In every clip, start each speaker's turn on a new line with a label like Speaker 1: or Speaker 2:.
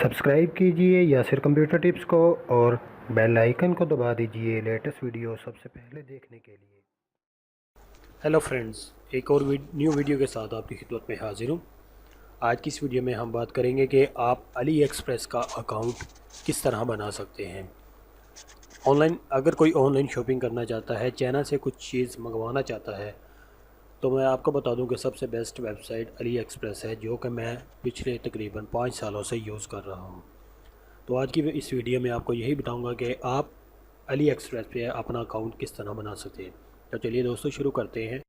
Speaker 1: Subscribe कीजिए Yasir computer tips को और बेल आइकन को दबा दीजिए लेटेस्ट वीडियो सबसे पहले देखने के लिए।
Speaker 2: हेलो फ्रेंड्स, एक और न्यू वीडियो के साथ आपकी खिदमत में हाजिर हूँ। आज की इस वीडियो में हम बात करेंगे कि आप अली एक्सप्रेस का अकाउंट किस तरह बना सकते हैं। अगर कोई ऑनलाइन शॉपिंग करना चाहता है, चाइना से कुछ चीज़ मंगवाना चाहता है, तो मैं आपको बता दूं कि सबसे बेस्ट वेबसाइट अली एक्सप्रेस है, जो कि मैं पिछले तकरीबन 5 सालों से यूज़ कर रहा हूं। तो आज की इस वीडियो में आपको यही बताऊंगा कि आप अली एक्सप्रेस पे अपना अकाउंट किस तरह बना सकते हैं। तो चलिए दोस्तों, शुरू करते हैं।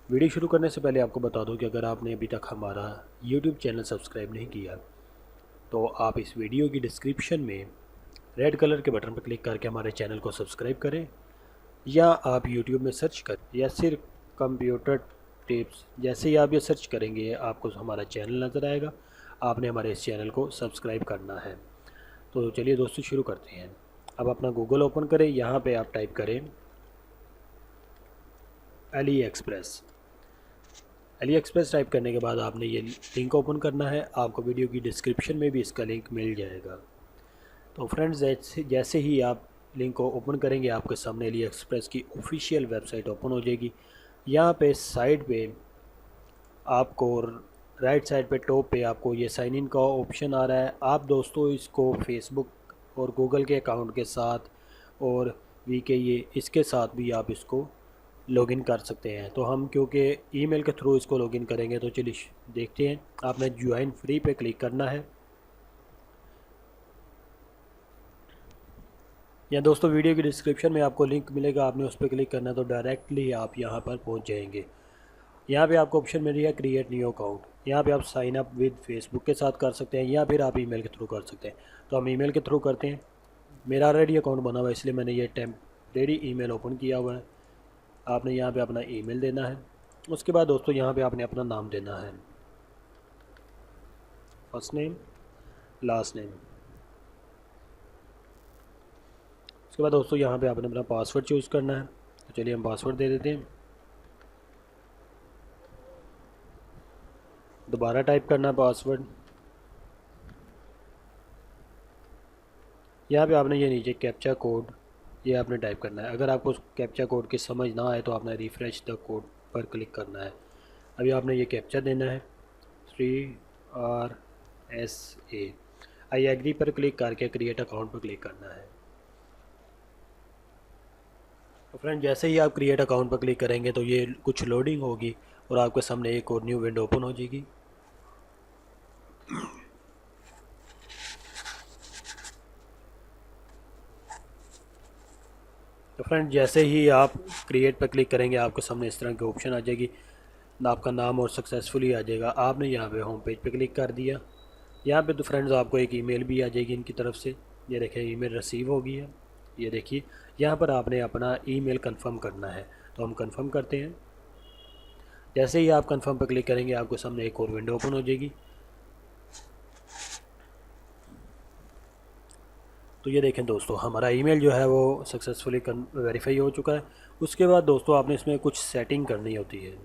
Speaker 2: वीडियो शुरू करने से पहले आपको बता दूं कि अगर आपने अभी तक हमारा YouTube चैनल सब्सक्राइब नहीं किया, तो आप इस वीडियो की डिस्क्रिप्शन में रेड कलर के बटन पर क्लिक करके हमारे चैनल को सब्सक्राइब करें, या आप YouTube में सर्च कर यासिर कंप्यूटर टिप्स, जैसे ही आप ये सर्च करेंगे आपको हमारा चैनल नज़र आएगा। आपने हमारे इस चैनल को सब्सक्राइब करना है। तो चलिए दोस्तों, शुरू करते हैं। अब अपना गूगल ओपन करें, यहाँ पे आप टाइप करें Ali express. Ali express type करने के बाद आपने ये लिंक ओपन करना है। आपको वीडियो की डिस्क्रिप्शन में भी इसका लिंक मिल जाएगा। तो फ्रेंड्स, जैसे ही आप लिंक को ओपन करेंगे, आपके सामने अली एक्सप्रेस की ऑफिशियल वेबसाइट ओपन हो जाएगी। यहाँ पे साइड पे आपको राइट साइड पे टॉप पे आपको ये साइन इन का ऑप्शन आ रहा है। आप दोस्तों इसको फेसबुक और गूगल के अकाउंट के साथ और वीके इसके साथ भी आप इसको लॉगिन कर सकते हैं। तो हम क्योंकि ईमेल के थ्रू इसको लॉगिन करेंगे, तो चलिए देखते हैं। आपने ज्वाइन फ्री पे क्लिक करना है। या दोस्तों, वीडियो की डिस्क्रिप्शन में आपको लिंक मिलेगा, आपने उस पर क्लिक करना है तो डायरेक्टली आप यहां पर पहुंच जाएंगे। यहाँ पे आपको ऑप्शन मिल रही है क्रिएट न्यू अकाउंट। यहाँ पे आप साइन अप विद फेसबुक के साथ कर सकते हैं, या फिर आप ईमेल के थ्रू कर सकते हैं। तो हम ईमेल के थ्रू करते हैं। मेरा ऑलरेडी अकाउंट बना हुआ है, इसलिए मैंने ये टेम्परेरी ईमेल ओपन किया हुआ है। आपने यहाँ पे अपना ईमेल देना है। उसके बाद दोस्तों, यहाँ पे आपने अपना नाम देना है, फर्स्ट नेम, लास्ट नेम। उसके बाद दोस्तों, यहाँ पे आपने अपना पासवर्ड चूज़ करना है। तो चलिए हम पासवर्ड दे देते हैं। दोबारा टाइप करना है पासवर्ड। यहाँ पे आपने ये नीचे कैप्चा कोड ये आपने टाइप करना है। अगर आपको कैप्चा कोड की समझ ना आए तो आपने रिफ्रेश द कोड पर क्लिक करना है। अभी आपने ये कैप्चा देना है 3RSA। आई एग्री पर क्लिक करके क्रिएट अकाउंट पर क्लिक करना है। तो फ्रेंड, जैसे ही आप क्रिएट अकाउंट पर क्लिक करेंगे तो ये कुछ लोडिंग होगी और आपके सामने एक और न्यू विंडो ओपन हो जाएगी। तो फ्रेंड, जैसे ही आप क्रिएट पर क्लिक करेंगे, आपके सामने इस तरह की ऑप्शन आ जाएगी। आपका नाम और सक्सेसफुली आ जाएगा। आपने यहाँ पे होम पेज पे क्लिक कर दिया। यहाँ पे तो फ्रेंड्स आपको एक ईमेल भी आ जाएगी इनकी तरफ से। ये देखें, ईमेल रिसीव हो गई है। ये देखिए, यहाँ पर आपने अपना ईमेल कंफर्म करना है। तो हम कंफर्म करते हैं। जैसे ही आप कंफर्म पर क्लिक करेंगे, आपके सामने एक और विंडो ओपन हो जाएगी। तो ये देखें दोस्तों, हमारा ईमेल जो है वो सक्सेसफुली वेरीफाई हो चुका है। उसके बाद दोस्तों, आपने इसमें कुछ सेटिंग करनी होती है,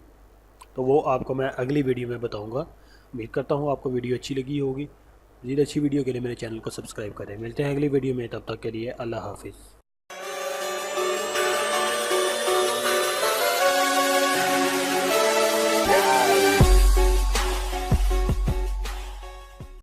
Speaker 2: तो वो आपको मैं अगली वीडियो में बताऊंगा। उम्मीद करता हूँ आपको वीडियो अच्छी लगी होगी। मज़ीद अच्छी वीडियो के लिए मेरे चैनल को सब्सक्राइब करें। मिलते हैं अगली वीडियो में, तब तक के लिए अल्लाह हाफिज़।